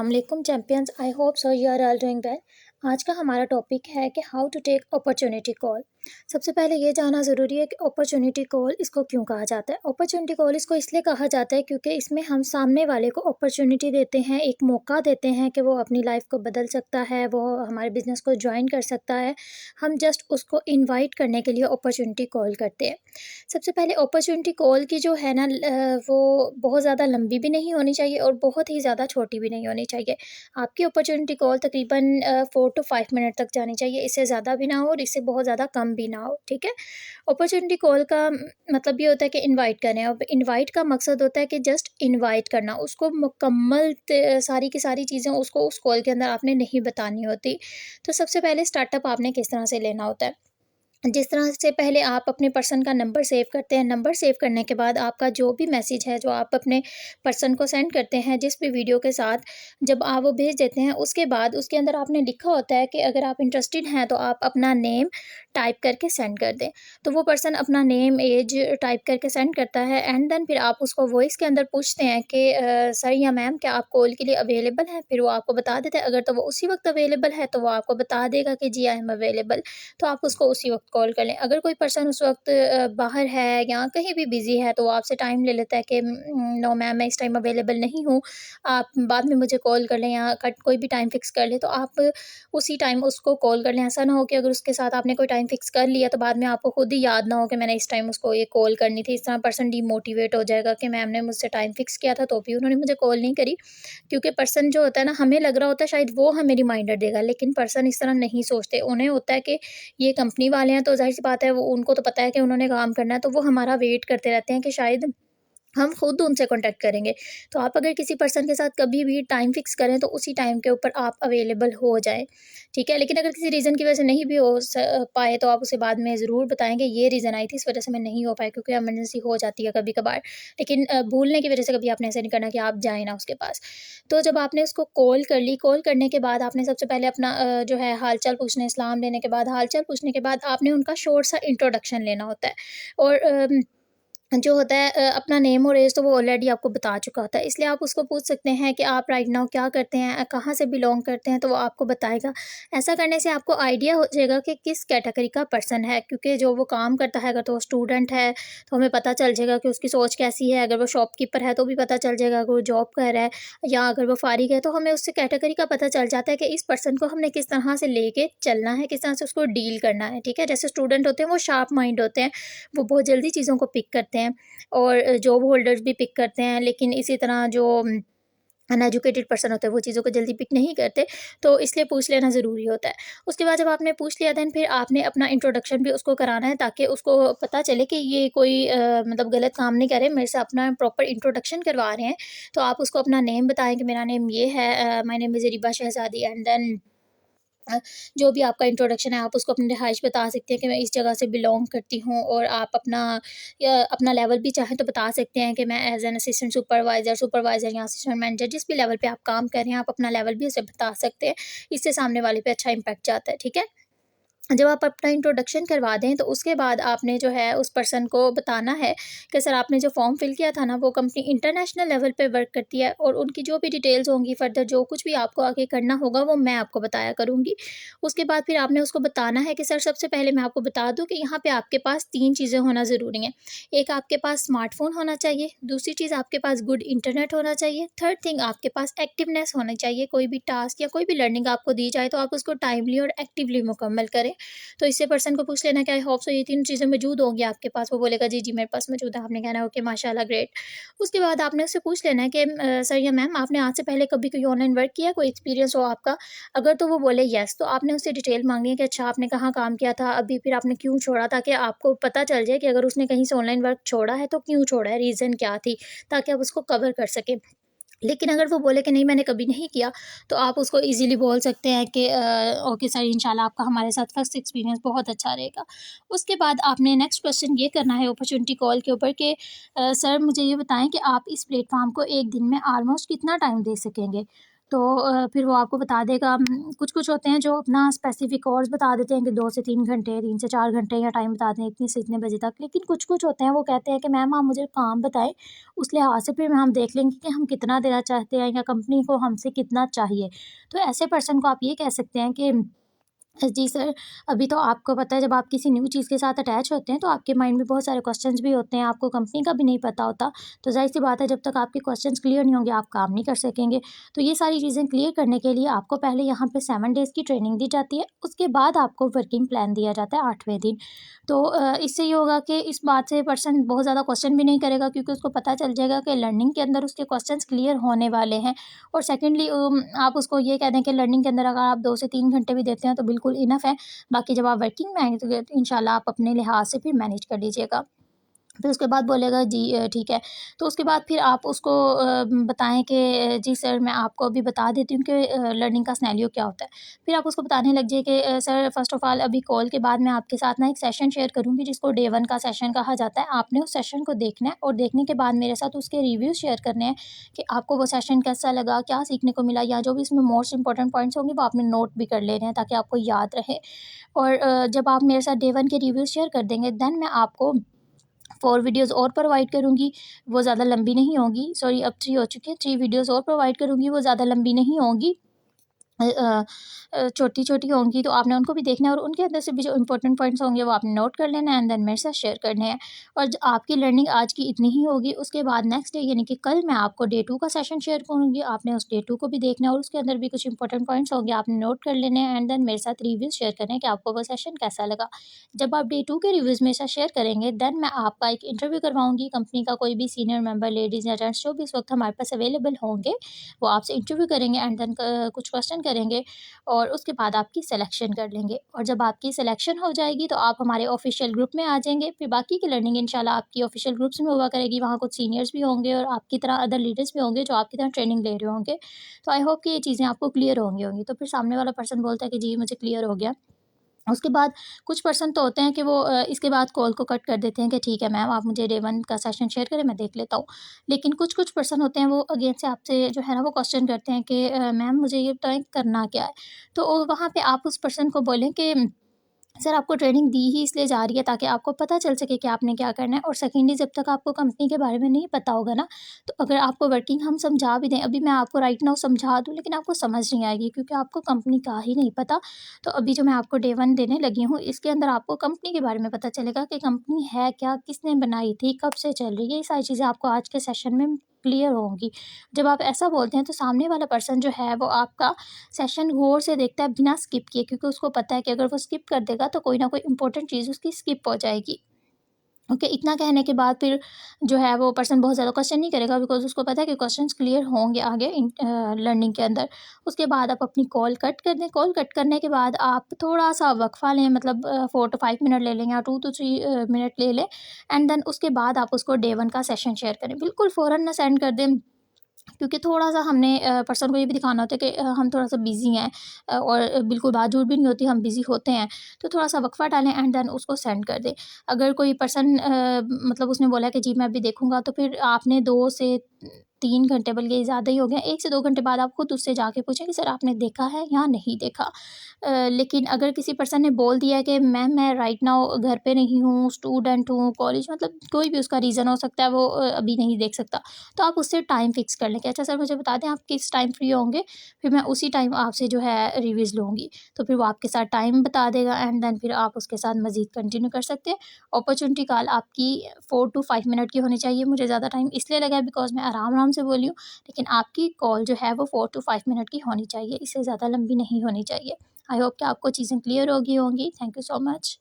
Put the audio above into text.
अस्सलाम वालेकुम champions. I hope so you are all doing well. आज का हमारा टॉपिक है कि how to take opportunity call. सबसे पहले ये जानना ज़रूरी है कि अपॉर्चुनिटी कॉल इसको क्यों कहा जाता है। अपॉर्चुनिटी कॉल इसको इसलिए कहा जाता है क्योंकि इसमें हम सामने वाले को अपॉर्चुनिटी देते हैं, एक मौका देते हैं कि वो अपनी लाइफ को बदल सकता है, वो हमारे बिज़नेस को ज्वाइन कर सकता है। हम जस्ट उसको इन्वाइट करने के लिए अपॉर्चुनिटी कॉल करते हैं। सबसे पहले अपॉर्चुनिटी कॉल की जो है ना वो बहुत ज़्यादा लंबी भी नहीं होनी चाहिए और बहुत ही ज़्यादा छोटी भी नहीं होनी चाहिए। आपकी अपॉर्चुनिटी कॉल तकरीबन 4 टू 5 मिनट तक जानी चाहिए, इससे ज़्यादा भी ना हो और इससे बहुत ज़्यादा कम भी ना हो, ठीक है? अपॉर्चुनिटी कॉल का मतलब ये होता है कि इनवाइट करें। अब इनवाइट का मकसद होता है कि जस्ट इनवाइट करना, उसको मुकम्मल सारी की सारी चीज़ें उसको उस कॉल के अंदर आपने नहीं बतानी होती। तो सबसे पहले स्टार्टअप आपने किस तरह से लेना होता है। जिस तरह से पहले आप अपने पर्सन का नंबर सेव करते हैं, नंबर सेव करने के बाद आपका जो भी मैसेज है जो आप अपने पर्सन को सेंड करते हैं, जिस भी वीडियो के साथ जब आप वो भेज देते हैं, उसके बाद उसके अंदर आपने लिखा होता है कि अगर आप इंटरेस्टेड हैं तो आप अपना नेम टाइप करके सेंड कर दें। तो वो पर्सन अपना नेम, एज टाइप करके सेंड करता है एंड देन फिर आप उसको वॉइस के अंदर पूछते हैं कि सर या मैम क्या आप कॉल के लिए अवेलेबल हैं? फिर वो आपको बता देता है। अगर तो वो उसी वक्त अवेलेबल है तो वो आपको बता देगा कि जी आई एम अवेलेबल। तो आप उसको उसी वक्त कॉल कर लें। अगर कोई पर्सन उस वक्त बाहर है या कहीं भी बिज़ी है तो वो आपसे टाइम ले लेता है कि नो मैम मैं इस टाइम अवेलेबल नहीं हूँ, आप बाद में मुझे कॉल कर लें या कट कोई भी टाइम फ़िक्स कर लें, तो आप उसी टाइम उसको कॉल कर लें। ऐसा ना हो कि अगर उसके साथ आपने कोई टाइम फ़िक्स कर लिया तो बाद में आपको खुद ही याद ना हो कि मैंने इस टाइम उसको ये कॉल करनी थी। इस तरह पर्सन डीमोटिवेट हो जाएगा कि मैम ने मुझसे टाइम फ़िक्स किया था तो भी उन्होंने मुझे कॉल नहीं करी। क्योंकि पर्सन जो होता है ना, हमें लग रहा होता है शायद वो हमें रिमाइंडर देगा, लेकिन पर्सन इस तरह नहीं सोचते। उन्हें होता है कि ये कंपनी वाले हैं तो ज़ाहिर-सी बात है वो उनको तो पता है कि उन्होंने काम करना है, तो वो हमारा वेट करते रहते हैं कि शायद हम खुद उनसे कॉन्टैक्ट करेंगे। तो आप अगर किसी पर्सन के साथ कभी भी टाइम फ़िक्स करें तो उसी टाइम के ऊपर आप अवेलेबल हो जाएँ, ठीक है? लेकिन अगर किसी रीज़न की वजह से नहीं भी हो पाए तो आप उसे बाद में ज़रूर बताएँ कि ये रीज़न आई थी, इस वजह से मैं नहीं हो पाई, क्योंकि इमरजेंसी हो जाती है कभी-कभार। लेकिन भूलने की वजह से कभी आपने ऐसा नहीं करना कि आप जाएँ ना उसके पास। तो जब आपने उसको कॉल कर ली, कॉल करने के बाद आपने सबसे पहले अपना जो है हाल-चाल पूछना है, सलाम लेने के बाद हाल-चाल पूछने के बाद आपने उनका शॉर्ट सा इंट्रोडक्शन लेना होता है। और जो होता है अपना नेम और एज तो वो ऑलरेडी आपको बता चुका होता है, इसलिए आप उसको पूछ सकते हैं कि आप राइट नाउ क्या करते हैं, कहाँ से बिलोंग करते हैं, तो वो आपको बताएगा। ऐसा करने से आपको आइडिया हो जाएगा कि किस कैटेगरी का पर्सन है, क्योंकि जो वो काम करता है, अगर तो वो स्टूडेंट है तो हमें पता चल जाएगा कि उसकी सोच कैसी है। अगर वो शॉपकीपर है तो भी पता चल जाएगा। अगर वो जॉब कर रहा है या अगर वो फारिग है तो हमें उससे कैटेगरी का पता चल जाता है कि इस पर्सन को हमने किस तरह से लेके चलना है, किस तरह से उसको डील करना है, ठीक है? जैसे स्टूडेंट होते हैं वो शार्प माइंड होते हैं, वो बहुत जल्दी चीज़ों को पिक करते हैं और जॉब होल्डर्स भी पिक करते हैं, लेकिन इसी तरह जो अनएजुकेटेड पर्सन होते हैं वो चीज़ों को जल्दी पिक नहीं करते, तो इसलिए पूछ लेना ज़रूरी होता है। उसके बाद जब आपने पूछ लिया देन फिर आपने अपना इंट्रोडक्शन भी उसको कराना है, ताकि उसको पता चले कि ये कोई मतलब गलत काम नहीं कर रहे, मेरे से अपना प्रॉपर इंट्रोडक्शन करवा रहे हैं। तो आप उसको अपना नेम बताएँ कि मेरा नेम ये है, my name is Zariba Shahzadi and then uh, जो भी आपका इंट्रोडक्शन है आप उसको अपनी रिहाइश बता सकते हैं कि मैं इस जगह से बिलॉन्ग करती हूँ, और आप अपना या अपना लेवल भी चाहें तो बता सकते हैं कि मैं एज़ एन असिस्टेंट सुपरवाइज़र या असिस्टेंट मैनेजर जिस भी लेवल पे आप काम कर रहे हैं, आप अपना लेवल भी उसे बता सकते हैं। इससे सामने वाले पे अच्छा इम्पैक्ट जाता है, ठीक है? जब आप अपना इंट्रोडक्शन करवा दें तो उसके बाद आपने जो है उस पर्सन को बताना है कि सर आपने जो फॉर्म फिल किया था ना, वो कंपनी इंटरनेशनल लेवल पे वर्क करती है और उनकी जो भी डिटेल्स होंगी फर्दर जो कुछ भी आपको आगे करना होगा वो मैं आपको बताया करूँगी। उसके बाद फिर आपने उसको बताना है कि सर सबसे पहले मैं आपको बता दूँ कि यहाँ पे आपके पास 3 चीज़ें होना ज़रूरी हैं। एक आपके पास स्मार्टफ़ोन होना चाहिए, दूसरी चीज़ आपके पास गुड इंटरनेट होना चाहिए, थर्ड थिंग आपके पास एक्टिवनेस होनी चाहिए। कोई भी टास्क या कोई भी लर्निंग आपको दी जाए तो आप उसको टाइमली और एक्टिवली मुकम्मल करें। तो इससे पर्सन को पूछ लेना कि आई होप सो ये 3 चीज़ें मौजूद होंगी आपके पास। वो बोलेगा जी, जी मेरे पास मौजूद है। आपने कहना है ओके माशाल्लाह ग्रेट। उसके बाद आपने उससे पूछ लेना है कि सर या मैम आपने आज से पहले कभी कोई ऑनलाइन वर्क किया है? कोई एक्सपीरियंस हो आपका? अगर तो वो बोले येस, तो आपने उससे डिटेल माँगनी है कि अच्छा आपने कहाँ काम किया था अभी, फिर आपने क्यों छोड़ा? ताकि आपको पता चल जाए कि अगर उसने कहीं से ऑनलाइन वर्क छोड़ा है तो क्यों छोड़ा है, रीज़न क्या थी? ताकि आप उसको कवर कर सकें। लेकिन अगर वो बोले कि नहीं मैंने कभी नहीं किया, तो आप उसको ईज़िली बोल सकते हैं कि ओके सर इंशाल्लाह आपका हमारे साथ फर्स्ट एक्सपीरियंस बहुत अच्छा रहेगा। उसके बाद आपने नेक्स्ट क्वेश्चन ये करना है अपॉर्चुनिटी कॉल के ऊपर कि सर मुझे ये बताएँ कि आप इस प्लेटफ़ॉर्म को 1 दिन में ऑलमोस्ट कितना टाइम दे सकेंगे? तो फिर वो आपको बता देगा। कुछ-कुछ होते हैं जो अपना स्पेसिफ़िक आवर्स बता देते हैं कि 2 से 3 घंटे, 3 से 4 घंटे या टाइम बता दें इतने से इतने बजे तक। लेकिन कुछ-कुछ होते हैं वो कहते हैं कि मैम आप मुझे काम बताएँ, उस लिहाज़ से फिर हम देख लेंगे कि हम कितना देना चाहते हैं या कंपनी को हमसे कितना चाहिए। तो ऐसे पर्सन को आप ये कह सकते हैं कि जी सर, अभी तो आपको पता है जब आप किसी न्यू चीज़ के साथ अटैच होते हैं तो आपके माइंड में बहुत सारे क्वेश्चंस भी होते हैं, आपको कंपनी का भी नहीं पता होता। तो ज़ाहिर-सी बात है जब तक आपके क्वेश्चंस क्लियर नहीं होंगे आप काम नहीं कर सकेंगे। तो ये सारी चीज़ें क्लियर करने के लिए आपको पहले यहाँ पे 7 डेज़ की ट्रेनिंग दी जाती है, उसके बाद आपको वर्किंग प्लान दिया जाता है 8वें दिन। तो इससे ये होगा कि इस बात से पर्सन बहुत ज़्यादा क्वेश्चन भी नहीं करेगा क्योंकि उसको पता चल जाएगा कि लर्निंग के अंदर उसके क्वेश्चंस क्लियर होने वाले हैं। और सेकेंडली आप उसको ये कह दें कि लर्निंग के अंदर अगर आप 2 से 3 घंटे भी देते हैं तो बिल्कुल इनफ है। बाकी जब आप वर्किंग में आएँगे तो इंशाल्लाह आप अपने लिहाज से फिर मैनेज कर लीजिएगा। फिर उसके बाद बोलेगा जी ठीक है। तो उसके बाद फिर आप उसको बताएँ कि जी सर मैं आपको अभी बता देती हूँ कि लर्निंग का सिनेरियो क्या होता है। फिर आप उसको बताने लग जाइए कि सर फ़र्स्ट ऑफ़ ऑल अभी कॉल के बाद मैं आपके साथ ना एक सेशन शेयर करूँगी जिसको डे 1 का सेशन कहा जाता है। आपने उस सेशन को देखना है और देखने के बाद मेरे साथ उसके रिव्यू शेयर करने हैं कि आपको वो सेशन कैसा लगा, क्या सीखने को मिला या जो भी इसमें मोस्ट इम्पोर्टेंट पॉइंट्स होंगे वो आपने नोट भी कर लेने हैं ताकि आपको याद रहे। और जब आप मेरे साथ डे 1 के रिव्यू शेयर कर देंगे देन मैं आपको 4 वीडियोज़ और प्रोवाइड करूँगी, वो ज़्यादा लंबी नहीं होंगी। सॉरी अब 3 हो चुकी हैं, 3 वीडियोज़ और प्रोवाइड करूँगी, वो ज़्यादा लंबी नहीं होंगी। छोटी-छोटी होंगी तो आपने उनको भी देखना है और उनके अंदर से भी जो इम्पोर्टेंट पॉइंट्स होंगे वो आपने नोट कर लेना है एंड देन मेरे साथ शेयर करने हैं। और ज आपकी लर्निंग आज की इतनी ही होगी, उसके बाद नेक्स्ट डे यानी कि कल मैं आपको डे 2 का सेशन शेयर करूँगी। आपने उस डे 2 को भी देखना है और उसके अंदर भी कुछ इम्पोर्टेंट पॉइंट्स होंगे, आपने नोट कर लेने हैं एंड देन मेरे साथ रिव्यूज़ शेयर करने हैं कि आपको वो सेशन कैसा लगा। जब आप डे 2 के रिव्यूज़ मेरे साथ शेयर करेंगे देन मैं आपका एक इंटरव्यू करवाऊँगी। कंपनी का कोई भी सीनियर मेंबर लेडीज़ या जेंट्स जो भी इस वक़्त हमारे पास अवेलेबल होंगे, वो आपसे इंटरव्यू करेंगे एंड देन कुछ क्वेश्चन करेंगे और उसके बाद आपकी सिलेक्शन कर लेंगे। और जब आपकी सिलेक्शन हो जाएगी तो आप हमारे ऑफ़िशियल ग्रुप में आ जाएँगे। फिर बाकी की लर्निंग इंशाल्लाह आपकी ऑफ़िशियल ग्रुप्स में हुआ करेगी। वहाँ कुछ सीनियर्स भी होंगे और आपकी तरह अदर लीडर्स भी होंगे जो आपकी तरह ट्रेनिंग ले रहे होंगे। तो आई होप कि ये चीज़ें आपको क्लियर होंगी। तो फिर सामने वाला पर्सन बोलता है कि जी मुझे क्लियर हो गया। उसके बाद कुछ पर्सन तो होते हैं कि वो इसके बाद कॉल को कट कर देते हैं कि ठीक है मैम आप मुझे डे 1 का सेशन शेयर करें मैं देख लेता हूँ। लेकिन कुछ-कुछ पर्सन होते हैं वो अगेन से आपसे जो है ना वो क्वेश्चन करते हैं कि मैम मुझे ये बताएँ करना क्या है? तो वहाँ पे आप उस पर्सन को बोलें कि सर आपको ट्रेनिंग दी ही इसलिए जा रही है ताकि आपको पता चल सके कि आपने क्या करना है और सेकेंडली जब तक आपको कंपनी के बारे में नहीं पता होगा ना, तो अगर आपको वर्किंग हम समझा भी दें, अभी मैं आपको राइट नाउ समझा दूँ लेकिन आपको समझ नहीं आएगी क्योंकि आपको कंपनी का ही नहीं पता। तो अभी जो मैं आपको डे 1 देने लगी हूँ, इसके अंदर आपको कंपनी के बारे में पता चलेगा कि कंपनी है क्या, किसने बनाई थी, कब से चल रही है, ये सारी चीज़ें आपको आज के सेशन में क्लियर होंगी। जब आप ऐसा बोलते हैं तो सामने वाला पर्सन जो है वो आपका सेशन गौर से देखता है बिना स्किप किए क्योंकि उसको पता है कि अगर वो स्किप कर देगा तो कोई ना कोई इंपॉर्टेंट चीज़ उसकी स्किप हो जाएगी। ओके, इतना कहने के बाद फिर जो है वो पर्सन बहुत ज़्यादा क्वेश्चन नहीं करेगा बिकॉज़ उसको पता है कि क्वेश्चंस क्लियर होंगे आगे लर्निंग के अंदर। उसके बाद आप अपनी कॉल कट कर दें। कॉल कट करने के बाद आप थोड़ा-सा वक़फ़ा लें मतलब 4 टू 5 मिनट ले लें या 2 टू 3 मिनट ले लें एंड देन उसके बाद आप उसको डे 1 का सेशन शेयर करें। बिल्कुल फ़ौरन ना सेंड कर दें क्योंकि थोड़ा-सा हमने पर्सन को ये भी दिखाना होता है कि हम थोड़ा-सा बिज़ी हैं और बिल्कुल बात-झूठ भी नहीं होती, हम बिज़ी होते हैं। तो थोड़ा-सा वक़्फ़ा डालें एंड देन उसको सेंड कर दें। अगर कोई पर्सन मतलब उसने बोला कि जी मैं अभी देखूँगा, तो फिर आपने 2 से 3 घंटे बल्कि ज़्यादा ही हो गया, 1 से 2 घंटे बाद आप खुद उससे जाके पूछें कि सर आपने देखा है या नहीं देखा? लेकिन अगर किसी पर्सन ने बोल दिया कि मैम मैं राइट नाउ घर पे नहीं हूँ, स्टूडेंट हूँ, कॉलेज मतलब कोई भी उसका रीज़न हो सकता है, वो अभी नहीं देख सकता। तो आप उससे टाइम फ़िक्स कर लें कि अच्छा सर मुझे बता दें आप किस टाइम फ्री होंगे, फिर मैं उसी टाइम आपसे जो है रिव्यूज़ लूँगी। तो फिर वो आपके साथ टाइम बता देगा एंड देन फिर आप उसके साथ मज़ीद कंटिन्यू कर सकते हैं। अपॉर्च्युनिटी कॉल आपकी 4 टू 5 मिनट की होनी चाहिए। मुझे ज़्यादा टाइम इसलिए लगा है बिकॉज़ मैं आराम-आराम से बोली हूँ, लेकिन आपकी कॉल जो है वो 4 टू 5 मिनट की होनी चाहिए, इससे ज़्यादा लंबी नहीं होनी चाहिए। आई होप कि आपको चीज़ें क्लियर हो गई होंगी। Thank you so much.